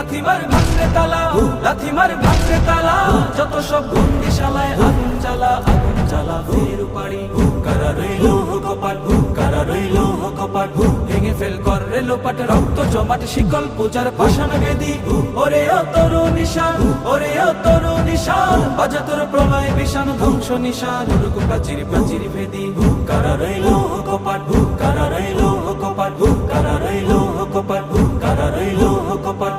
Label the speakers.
Speaker 1: লাথি মার ভাঙরে তালা, লাথি মার ভাঙরে তালা, যত সব বন্দিশালায় আগুন জ্বালা, আগুন জ্বালা। ফের উপাড়ি কারা রইল কপাট, কারা রইল কপাট, ভেঙে ফেল কর রে লোপাট, রক্ত জমাট শিকল পূজার পাষাণ বেদি। ওরে ও তরু নিশান, ওরে ও তরু নিশান, বাজা তোর প্রলয় বিষাণ ধ্বংস নিশান, উড়ুক প্রাচীর প্রাচীর ভেদি। কারা রইল কপাট, কারা রইল কপাট, কারা রইল কপাট, কারা রইল কপাট।